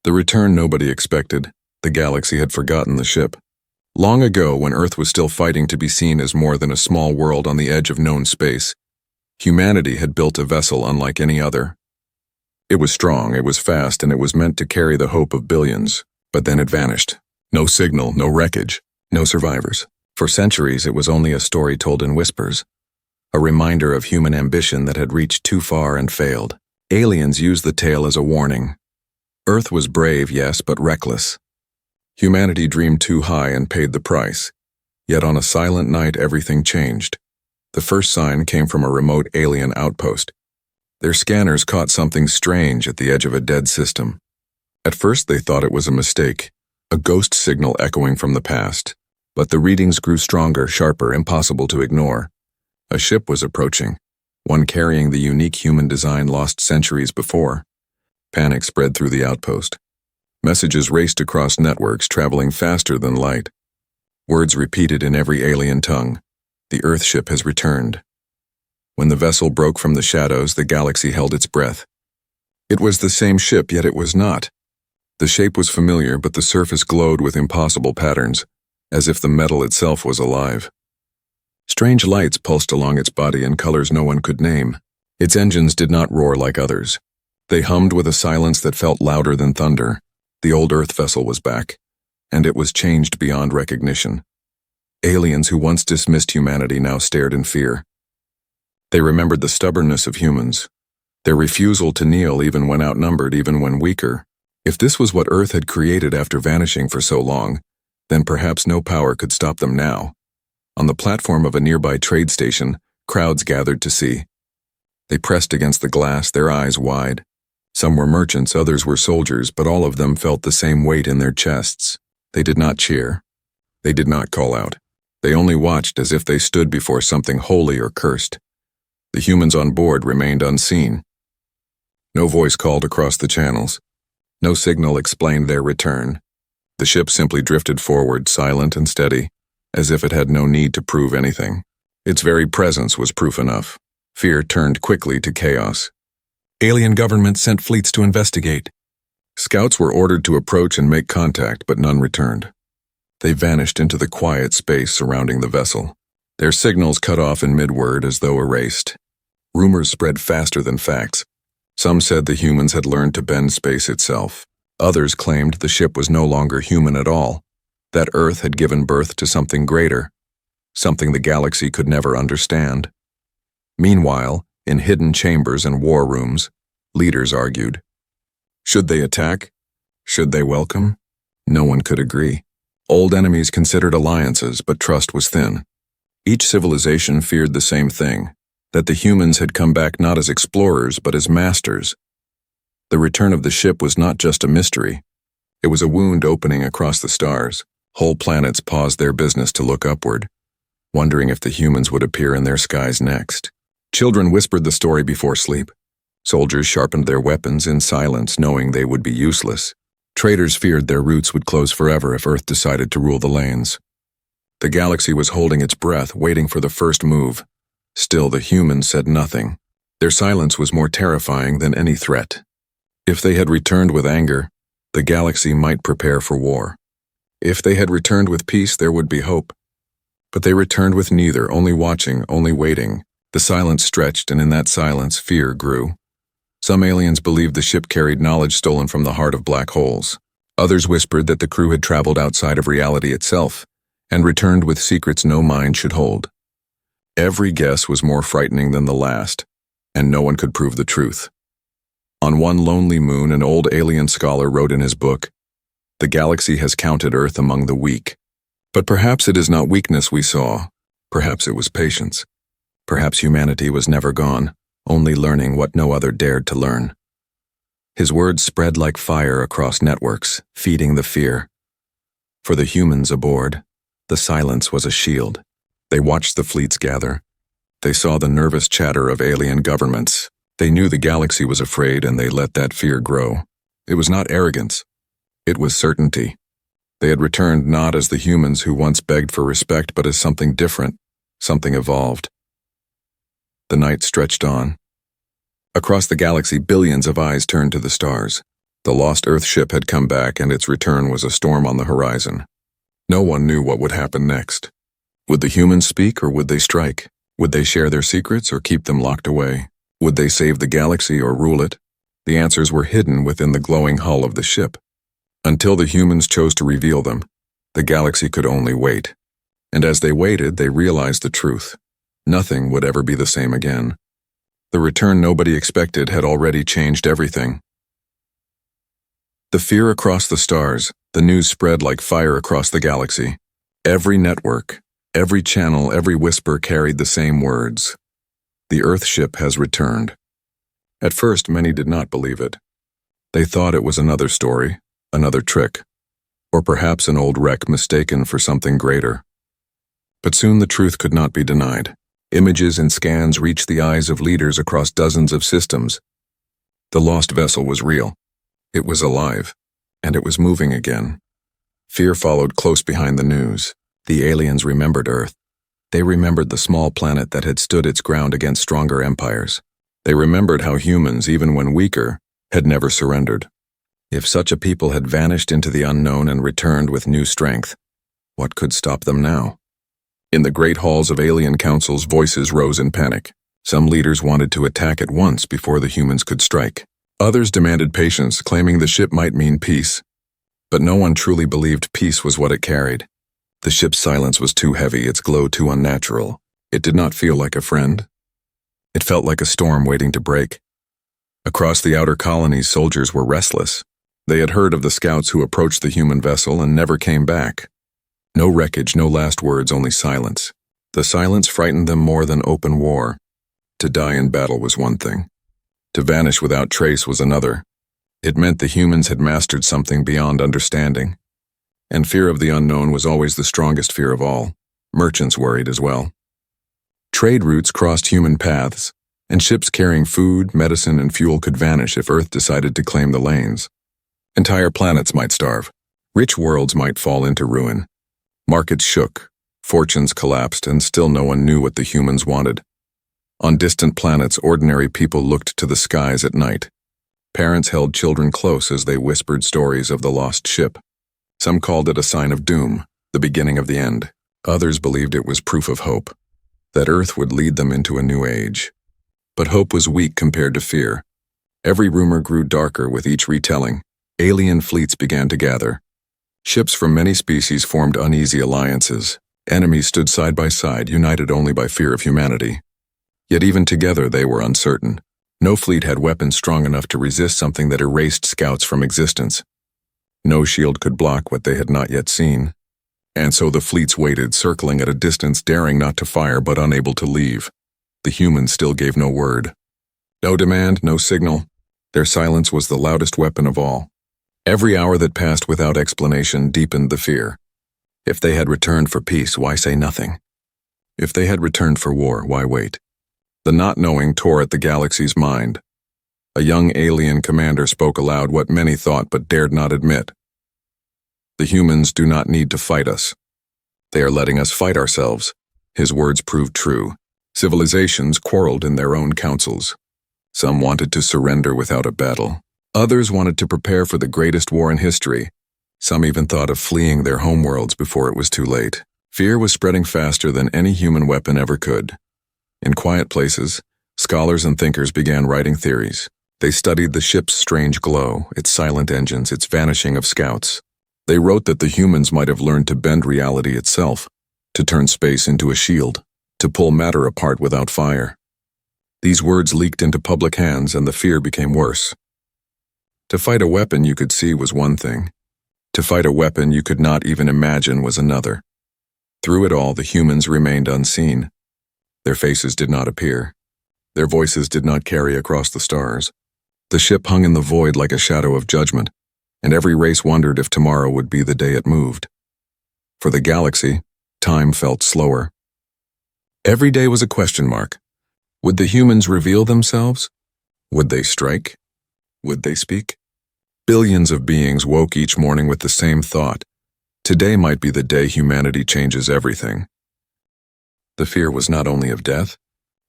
The return nobody expected. The galaxy had forgotten the ship. Long ago, when Earth was still fighting to be seen as more than a small world on the edge of known space, humanity had built a vessel unlike any other. It was strong, it was fast, and it was meant to carry the hope of billions. But then it vanished. No signal, no wreckage, no survivors. For centuries, it was only a story told in whispers, a reminder of human ambition that had reached too far and failed. Aliens used the tale as a warning. Earth was brave, yes, but reckless. Humanity dreamed too high and paid the price. Yet on a silent night, everything changed. The first sign came from a remote alien outpost. Their scanners caught something strange at the edge of a dead system. At first, they thought it was a mistake, a ghost signal echoing from the past. But the readings grew stronger, sharper, impossible to ignore. A ship was approaching, one carrying the unique human design lost centuries before. Panic spread through the outpost. Messages raced across networks, traveling faster than light. Words repeated in every alien tongue. The Earth ship has returned. When the vessel broke from the shadows, the galaxy held its breath. It was the same ship, yet it was not. The shape was familiar, but the surface glowed with impossible patterns, as if the metal itself was alive. Strange lights pulsed along its body in colors no one could name. Its engines did not roar like others. They hummed with a silence that felt louder than thunder. The old Earth vessel was back, and it was changed beyond recognition. Aliens who once dismissed humanity now stared in fear. They remembered the stubbornness of humans, their refusal to kneel even when outnumbered, even when weaker. If this was what Earth had created after vanishing for so long, then perhaps no power could stop them now. On the platform of a nearby trade station, crowds gathered to see. They pressed against the glass, their eyes wide. Some were merchants, others were soldiers, but all of them felt the same weight in their chests. They did not cheer. They did not call out. They only watched as if they stood before something holy or cursed. The humans on board remained unseen. No voice called across the channels. No signal explained their return. The ship simply drifted forward, silent and steady, as if it had no need to prove anything. Its very presence was proof enough. Fear turned quickly to chaos. Alien governments sent fleets to investigate. Scouts were ordered to approach and make contact, but none returned. They vanished into the quiet space surrounding the vessel. Their signals cut off in mid-word as though erased. Rumors spread faster than facts. Some said the humans had learned to bend space itself. Others claimed the ship was no longer human at all, that Earth had given birth to something greater, something the galaxy could never understand. Meanwhile, in hidden chambers and war rooms, leaders argued. Should they attack? Should they welcome? No one could agree. Old enemies considered alliances, but trust was thin. Each civilization feared the same thing, that the humans had come back not as explorers, but as masters. The return of the ship was not just a mystery. It was a wound opening across the stars. Whole planets paused their business to look upward, wondering if the humans would appear in their skies next. Children whispered the story before sleep. Soldiers sharpened their weapons in silence, knowing they would be useless. Traders feared their routes would close forever if Earth decided to rule the lanes. The galaxy was holding its breath, waiting for the first move. Still, the humans said nothing. Their silence was more terrifying than any threat. If they had returned with anger, the galaxy might prepare for war. If they had returned with peace, there would be hope. But they returned with neither, only watching, only waiting. The silence stretched, and in that silence, fear grew. Some aliens believed the ship carried knowledge stolen from the heart of black holes. Others whispered that the crew had traveled outside of reality itself, and returned with secrets no mind should hold. Every guess was more frightening than the last, and no one could prove the truth. On one lonely moon, an old alien scholar wrote in his book, "The galaxy has counted Earth among the weak. But perhaps it is not weakness we saw. Perhaps it was patience. Perhaps humanity was never gone, only learning what no other dared to learn." His words spread like fire across networks, feeding the fear. For the humans aboard, the silence was a shield. They watched the fleets gather. They saw the nervous chatter of alien governments. They knew the galaxy was afraid, and they let that fear grow. It was not arrogance. It was certainty. They had returned not as the humans who once begged for respect, but as something different, something evolved. The night stretched on. Across the galaxy, billions of eyes turned to the stars. The lost Earth ship had come back, and its return was a storm on the horizon. No one knew what would happen next. Would the humans speak, or would they strike? Would they share their secrets, or keep them locked away? Would they save the galaxy or rule it? The answers were hidden within the glowing hull of the ship. Until the humans chose to reveal them, the galaxy could only wait. And as they waited, they realized the truth. Nothing would ever be the same again. The return nobody expected had already changed everything. The fear across the stars, the news spread like fire across the galaxy. Every network, every channel, every whisper carried the same words. The Earth ship has returned. At first, many did not believe it. They thought it was another story, another trick, or perhaps an old wreck mistaken for something greater. But soon the truth could not be denied. Images and scans reached the eyes of leaders across dozens of systems. The lost vessel was real. It was alive, and it was moving again. Fear followed close behind the news. The aliens remembered Earth. They remembered the small planet that had stood its ground against stronger empires. They remembered how humans, even when weaker, had never surrendered. If such a people had vanished into the unknown and returned with new strength, what could stop them now? In the great halls of alien councils, voices rose in panic. Some leaders wanted to attack at once before the humans could strike. Others demanded patience, claiming the ship might mean peace. But no one truly believed peace was what it carried. The ship's silence was too heavy, its glow too unnatural. It did not feel like a friend. It felt like a storm waiting to break. Across the outer colonies, soldiers were restless. They had heard of the scouts who approached the human vessel and never came back. No wreckage, no last words, only silence. The silence frightened them more than open war. To die in battle was one thing. To vanish without trace was another. It meant the humans had mastered something beyond understanding. And fear of the unknown was always the strongest fear of all. Merchants worried as well. Trade routes crossed human paths, and ships carrying food, medicine, and fuel could vanish if Earth decided to claim the lanes. Entire planets might starve. Rich worlds might fall into ruin. Markets shook, fortunes collapsed, and still no one knew what the humans wanted. On distant planets, ordinary people looked to the skies at night. Parents held children close as they whispered stories of the lost ship. Some called it a sign of doom, the beginning of the end. Others believed it was proof of hope, that Earth would lead them into a new age. But hope was weak compared to fear. Every rumor grew darker with each retelling. Alien fleets began to gather. Ships from many species formed uneasy alliances. Enemies stood side by side, united only by fear of humanity. Yet even together they were uncertain. No fleet had weapons strong enough to resist something that erased scouts from existence. No shield could block what they had not yet seen. And so the fleets waited, circling at a distance, daring not to fire but unable to leave. The humans still gave no word. No demand, no signal. Their silence was the loudest weapon of all. Every hour that passed without explanation deepened the fear. If they had returned for peace, why say nothing? If they had returned for war, why wait? The not knowing tore at the galaxy's mind. A young alien commander spoke aloud what many thought but dared not admit. The humans do not need to fight us. They are letting us fight ourselves. His words proved true. Civilizations quarreled in their own councils. Some wanted to surrender without a battle. Others wanted to prepare for the greatest war in history. Some even thought of fleeing their homeworlds before it was too late. Fear was spreading faster than any human weapon ever could. In quiet places, scholars and thinkers began writing theories. They studied the ship's strange glow, its silent engines, its vanishing of scouts. They wrote that the humans might have learned to bend reality itself, to turn space into a shield, to pull matter apart without fire. These words leaked into public hands, and the fear became worse. To fight a weapon you could see was one thing. To fight a weapon you could not even imagine was another. Through it all, the humans remained unseen. Their faces did not appear. Their voices did not carry across the stars. The ship hung in the void like a shadow of judgment, and every race wondered if tomorrow would be the day it moved. For the galaxy, time felt slower. Every day was a question mark. Would the humans reveal themselves? Would they strike? Would they speak? Billions of beings woke each morning with the same thought. Today might be the day humanity changes everything. The fear was not only of death,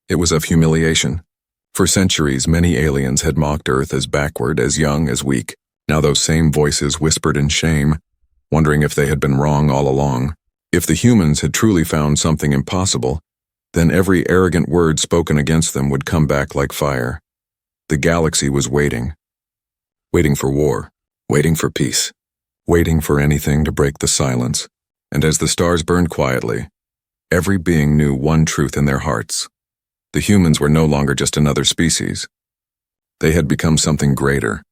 it was of humiliation. For centuries, many aliens had mocked Earth as backward, as young, as weak. Now those same voices whispered in shame, wondering if they had been wrong all along. If the humans had truly found something impossible, then every arrogant word spoken against them would come back like fire. The galaxy was waiting. Waiting for war, waiting for peace, waiting for anything to break the silence. And as the stars burned quietly, every being knew one truth in their hearts. The humans were no longer just another species. They had become something greater,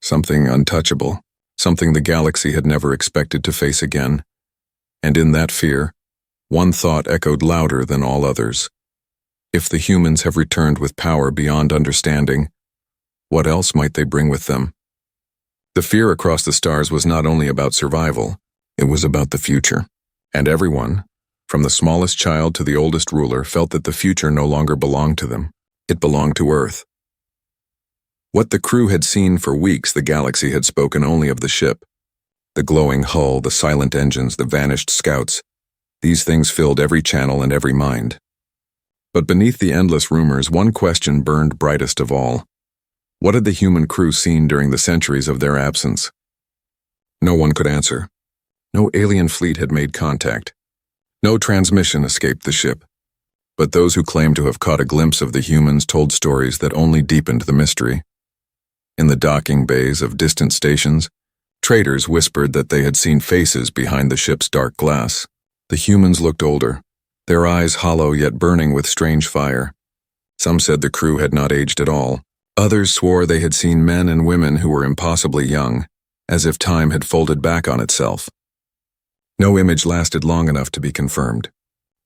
something untouchable, something the galaxy had never expected to face again. And in that fear, one thought echoed louder than all others. If the humans have returned with power beyond understanding, what else might they bring with them? The fear across the stars was not only about survival, it was about the future. And everyone, from the smallest child to the oldest ruler, felt that the future no longer belonged to them. It belonged to Earth. What the crew had seen for weeks, the galaxy had spoken only of the ship. The glowing hull, the silent engines, the vanished scouts. These things filled every channel and every mind. But beneath the endless rumors, one question burned brightest of all. What had the human crew seen during the centuries of their absence? No one could answer. No alien fleet had made contact. No transmission escaped the ship. But those who claimed to have caught a glimpse of the humans told stories that only deepened the mystery. In the docking bays of distant stations, traders whispered that they had seen faces behind the ship's dark glass. The humans looked older, their eyes hollow yet burning with strange fire. Some said the crew had not aged at all. Others swore they had seen men and women who were impossibly young, as if time had folded back on itself. No image lasted long enough to be confirmed.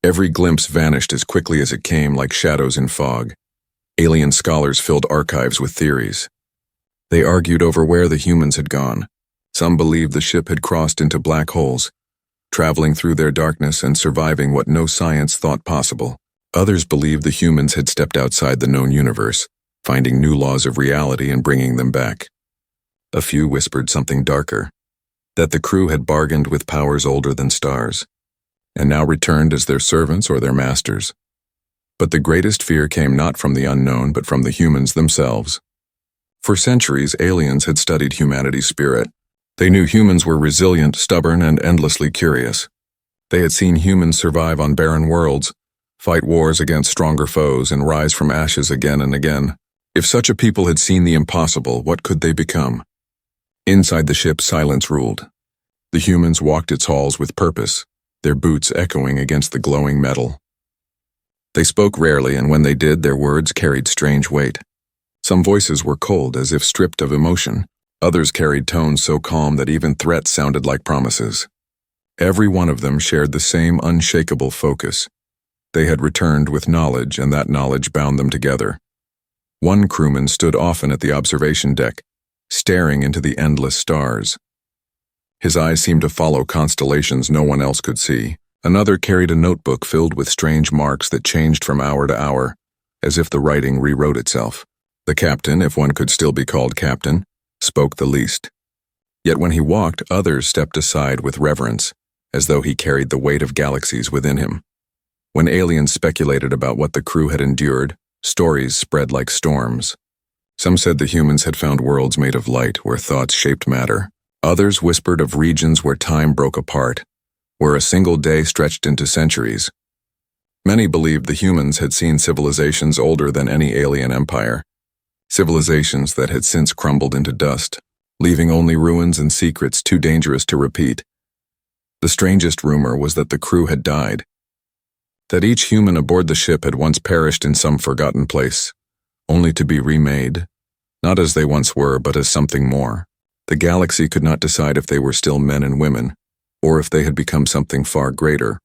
Every glimpse vanished as quickly as it came, like shadows in fog. Alien scholars filled archives with theories. They argued over where the humans had gone. Some believed the ship had crossed into black holes, traveling through their darkness and surviving what no science thought possible. Others believed the humans had stepped outside the known universe, finding new laws of reality and bringing them back. A few whispered something darker, that the crew had bargained with powers older than stars, and now returned as their servants or their masters. But the greatest fear came not from the unknown, but from the humans themselves. For centuries, aliens had studied humanity's spirit. They knew humans were resilient, stubborn, and endlessly curious. They had seen humans survive on barren worlds, fight wars against stronger foes, and rise from ashes again and again. If such a people had seen the impossible, what could they become? Inside the ship, silence ruled. The humans walked its halls with purpose, their boots echoing against the glowing metal. They spoke rarely, and when they did, their words carried strange weight. Some voices were cold, as if stripped of emotion. Others carried tones so calm that even threats sounded like promises. Every one of them shared the same unshakable focus. They had returned with knowledge, and that knowledge bound them together. One crewman stood often at the observation deck, staring into the endless stars. His eyes seemed to follow constellations no one else could see. Another carried a notebook filled with strange marks that changed from hour to hour, as if the writing rewrote itself. The captain, if one could still be called captain, spoke the least. Yet when he walked, others stepped aside with reverence, as though he carried the weight of galaxies within him. When aliens speculated about what the crew had endured, stories spread like storms. Some said the humans had found worlds made of light where thoughts shaped matter. Others whispered of regions where time broke apart, where a single day stretched into centuries. Many believed the humans had seen civilizations older than any alien empire, civilizations that had since crumbled into dust, leaving only ruins and secrets too dangerous to repeat. The strangest rumor was that the crew had died, that each human aboard the ship had once perished in some forgotten place, only to be remade, not as they once were, but as something more. The galaxy could not decide if they were still men and women, or if they had become something far greater,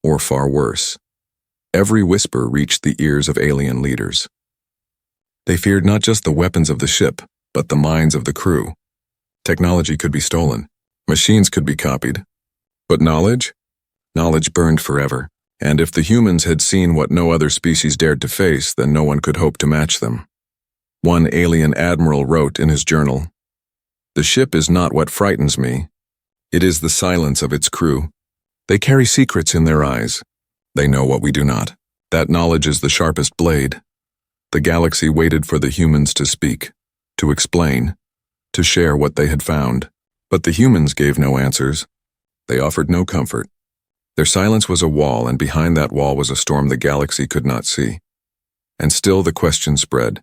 or far worse. Every whisper reached the ears of alien leaders. They feared not just the weapons of the ship, but the minds of the crew. Technology could be stolen, machines could be copied, but knowledge? Knowledge burned forever. And if the humans had seen what no other species dared to face, then no one could hope to match them. One alien admiral wrote in his journal, "The ship is not what frightens me. It is the silence of its crew. They carry secrets in their eyes. They know what we do not. That knowledge is the sharpest blade." The galaxy waited for the humans to speak, to explain, to share what they had found. But the humans gave no answers. They offered no comfort. Their silence was a wall, and behind that wall was a storm the galaxy could not see. And still the question spread,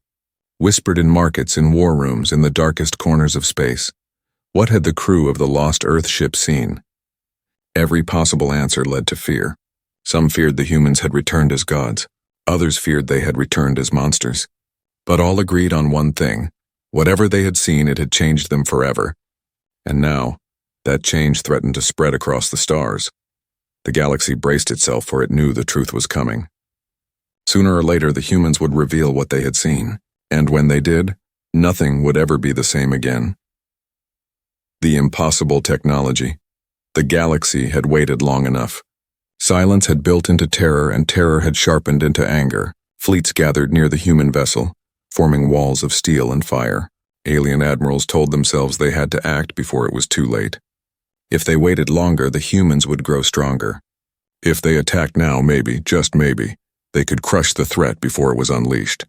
whispered in markets, in war rooms, in the darkest corners of space. What had the crew of the lost Earth ship seen? Every possible answer led to fear. Some feared the humans had returned as gods. Others feared they had returned as monsters. But all agreed on one thing. Whatever they had seen, it had changed them forever. And now, that change threatened to spread across the stars. The galaxy braced itself, for it knew the truth was coming. Sooner or later, the humans would reveal what they had seen. And when they did, nothing would ever be the same again. The impossible technology. The galaxy had waited long enough. Silence had built into terror, and terror had sharpened into anger. Fleets gathered near the human vessel, forming walls of steel and fire. Alien admirals told themselves they had to act before it was too late. If they waited longer, the humans would grow stronger. If they attacked now, maybe, just maybe, they could crush the threat before it was unleashed.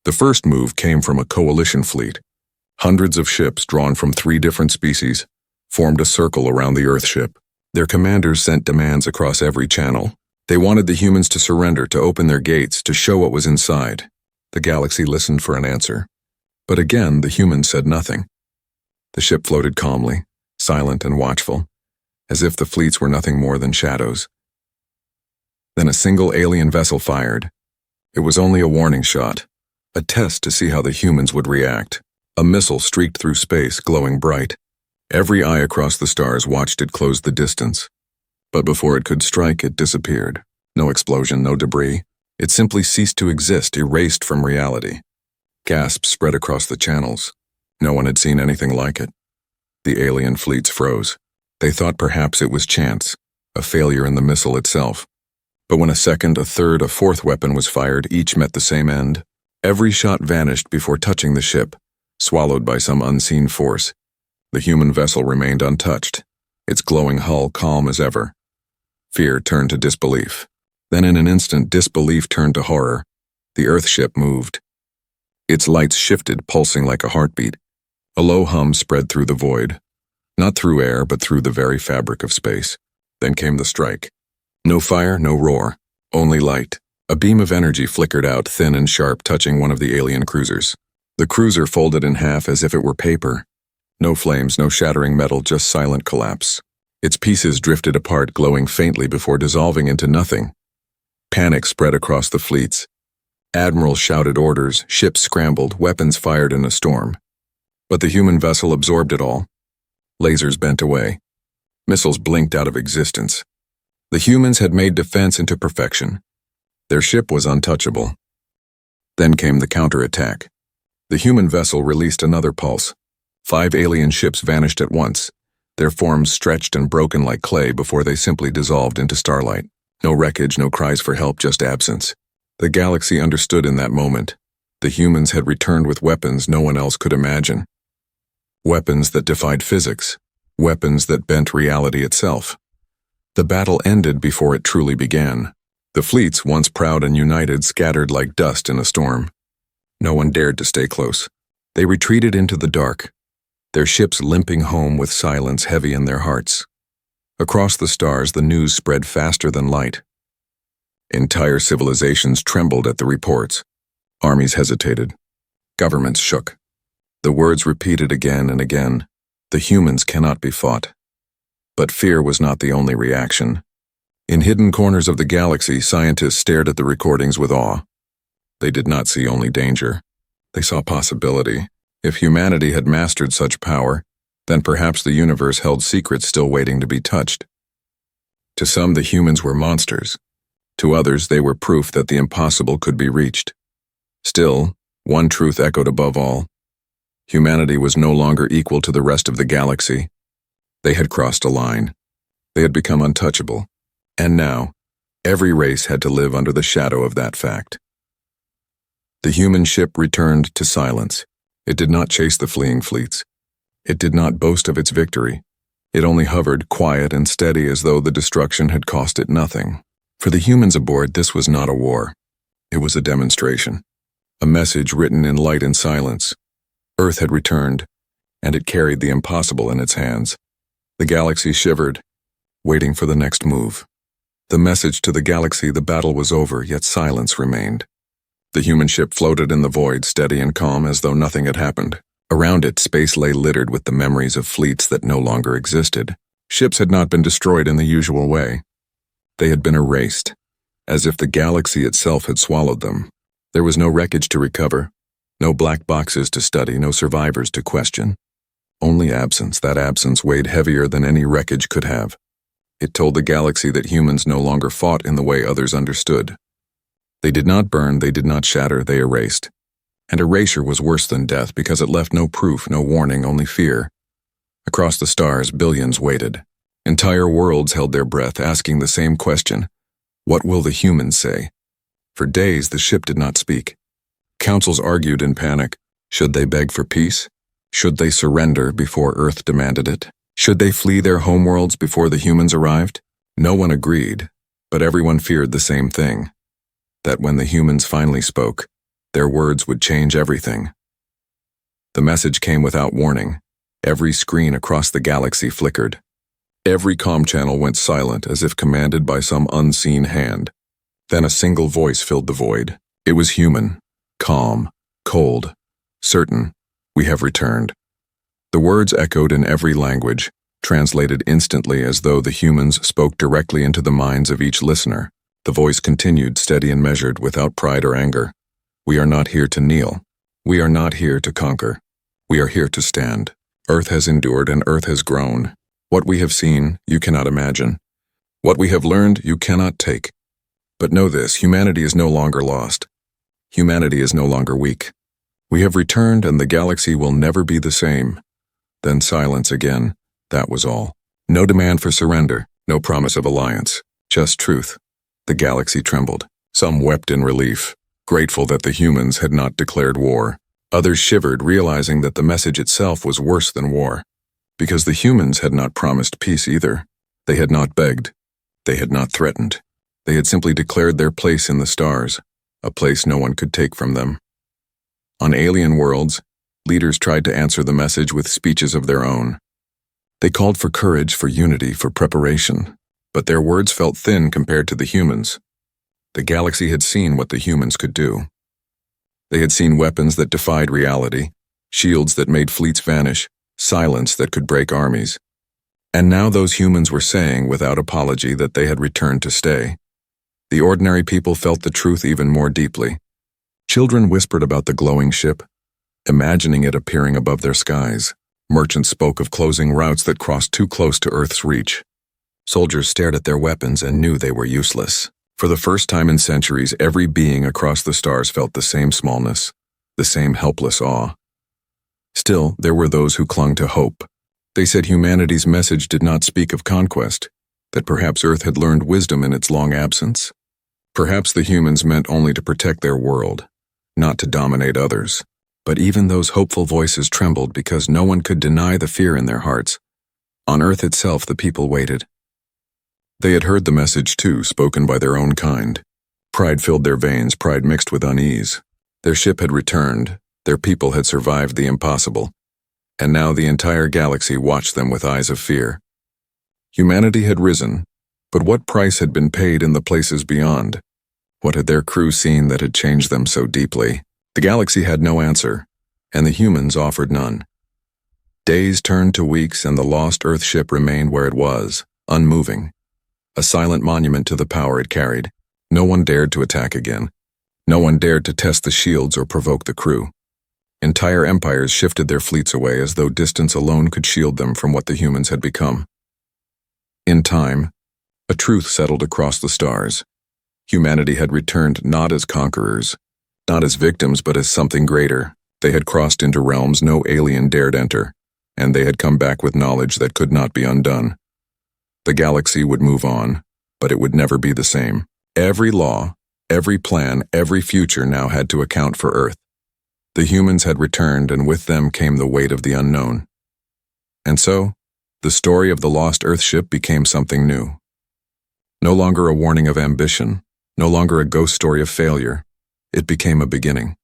The first move came from a coalition fleet. Hundreds of ships, drawn from 3 different species, formed a circle around the Earth ship. Their commanders sent demands across every channel. They wanted the humans to surrender, to open their gates, to show what was inside. The galaxy listened for an answer. But again, the humans said nothing. The ship floated calmly, silent and watchful, as if the fleets were nothing more than shadows. Then a single alien vessel fired. It was only a warning shot, a test to see how the humans would react. A missile streaked through space, glowing bright. Every eye across the stars watched it close the distance. But before it could strike, it disappeared. No explosion, no debris. It simply ceased to exist, erased from reality. Gasps spread across the channels. No one had seen anything like it. The alien fleets froze. They thought perhaps it was chance, a failure in the missile itself. But when a second, a third, a fourth weapon was fired, each met the same end. Every shot vanished before touching the ship, swallowed by some unseen force. The human vessel remained untouched, its glowing hull calm as ever. Fear turned to disbelief. Then in an instant, disbelief turned to horror. The Earth ship moved. Its lights shifted, pulsing like a heartbeat. A low hum spread through the void. Not through air, but through the very fabric of space. Then came the strike. No fire, no roar, only light. A beam of energy flickered out, thin and sharp, touching one of the alien cruisers. The cruiser folded in half as if it were paper. No flames, no shattering metal, just silent collapse. Its pieces drifted apart, glowing faintly before dissolving into nothing. Panic spread across the fleets. Admirals shouted orders, ships scrambled, weapons fired in a storm. But the human vessel absorbed it all. Lasers bent away. Missiles blinked out of existence. The humans had made defense into perfection. Their ship was untouchable. Then came the counterattack. The human vessel released another pulse. 5 alien ships vanished at once, their forms stretched and broken like clay before they simply dissolved into starlight. No wreckage, no cries for help, just absence. The galaxy understood in that moment. The humans had returned with weapons no one else could imagine. Weapons that defied physics. Weapons that bent reality itself. The battle ended before it truly began. The fleets, once proud and united, scattered like dust in a storm. No one dared to stay close. They retreated into the dark, their ships limping home with silence heavy in their hearts. Across the stars, the news spread faster than light. Entire civilizations trembled at the reports. Armies hesitated. Governments shook. The words repeated again and again. The humans cannot be fought. But fear was not the only reaction. In hidden corners of the galaxy, scientists stared at the recordings with awe. They did not see only danger. They saw possibility. If humanity had mastered such power, then perhaps the universe held secrets still waiting to be touched. To some, the humans were monsters. To others, they were proof that the impossible could be reached. Still, one truth echoed above all. Humanity was no longer equal to the rest of the galaxy. They had crossed a line. They had become untouchable. And now, every race had to live under the shadow of that fact. The human ship returned to silence. It did not chase the fleeing fleets. It did not boast of its victory. It only hovered, quiet and steady, as though the destruction had cost it nothing. For the humans aboard, this was not a war. It was a demonstration. A message written in light and silence. Earth had returned, and it carried the impossible in its hands. The galaxy shivered, waiting for the next move. The message to the galaxy: the battle was over, yet silence remained. The human ship floated in the void, steady and calm, as though nothing had happened. Around it, space lay littered with the memories of fleets that no longer existed. Ships had not been destroyed in the usual way. They had been erased, as if the galaxy itself had swallowed them. There was no wreckage to recover, no black boxes to study, no survivors to question. Only absence. That absence weighed heavier than any wreckage could have. It told the galaxy that humans no longer fought in the way others understood. They did not burn, they did not shatter, they erased. And erasure was worse than death because it left no proof, no warning, only fear. Across the stars, billions waited. Entire worlds held their breath, asking the same question: what will the humans say? For days, the ship did not speak. Councils argued in panic. Should they beg for peace? Should they surrender before Earth demanded it? Should they flee their homeworlds before the humans arrived? No one agreed, but everyone feared the same thing: that when the humans finally spoke, their words would change everything. The message came without warning. Every screen across the galaxy flickered. Every comm channel went silent, as if commanded by some unseen hand. Then a single voice filled the void. It was human, calm, cold, certain: we have returned. The words echoed in every language, translated instantly as though the humans spoke directly into the minds of each listener. The voice continued, steady and measured, without pride or anger. We are not here to kneel. We are not here to conquer. We are here to stand. Earth has endured and Earth has grown. What we have seen, you cannot imagine. What we have learned, you cannot take. But know this: humanity is no longer lost. Humanity is no longer weak. We have returned, and the galaxy will never be the same. Then silence again. That was all. No demand for surrender, no promise of alliance, just truth. The galaxy trembled. Some wept in relief, grateful that the humans had not declared war. Others shivered, realizing that the message itself was worse than war. Because the humans had not promised peace either. They had not begged. They had not threatened. They had simply declared their place in the stars, a place no one could take from them. On alien worlds, leaders tried to answer the message with speeches of their own. They called for courage, for unity, for preparation, but their words felt thin compared to the humans. The galaxy had seen what the humans could do. They had seen weapons that defied reality, shields that made fleets vanish, silence that could break armies. And now those humans were saying, without apology, that they had returned to stay. The ordinary people felt the truth even more deeply. Children whispered about the glowing ship, imagining it appearing above their skies. Merchants spoke of closing routes that crossed too close to Earth's reach. Soldiers stared at their weapons and knew they were useless. For the first time in centuries, every being across the stars felt the same smallness, the same helpless awe. Still, there were those who clung to hope. They said humanity's message did not speak of conquest, that perhaps Earth had learned wisdom in its long absence. Perhaps the humans meant only to protect their world, not to dominate others. But even those hopeful voices trembled because no one could deny the fear in their hearts. On Earth itself, the people waited. They had heard the message too, spoken by their own kind. Pride filled their veins, pride mixed with unease. Their ship had returned, their people had survived the impossible, and now the entire galaxy watched them with eyes of fear. Humanity had risen, but what price had been paid in the places beyond? What had their crew seen that had changed them so deeply? The galaxy had no answer, and the humans offered none. Days turned to weeks, and the lost Earth ship remained where it was, unmoving, a silent monument to the power it carried. No one dared to attack again. No one dared to test the shields or provoke the crew. Entire empires shifted their fleets away as though distance alone could shield them from what the humans had become. In time, a truth settled across the stars. Humanity had returned not as conquerors, not as victims, but as something greater. They had crossed into realms no alien dared enter, and they had come back with knowledge that could not be undone. The galaxy would move on, but it would never be the same. Every law, every plan, every future now had to account for Earth. The humans had returned, and with them came the weight of the unknown. And so, the story of the lost Earth ship became something new. No longer a warning of ambition, no longer a ghost story of failure. It became a beginning.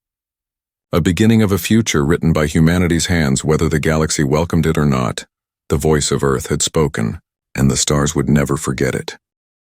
A beginning of a future written by humanity's hands whether the galaxy welcomed it or not. The voice of Earth had spoken, and the stars would never forget it.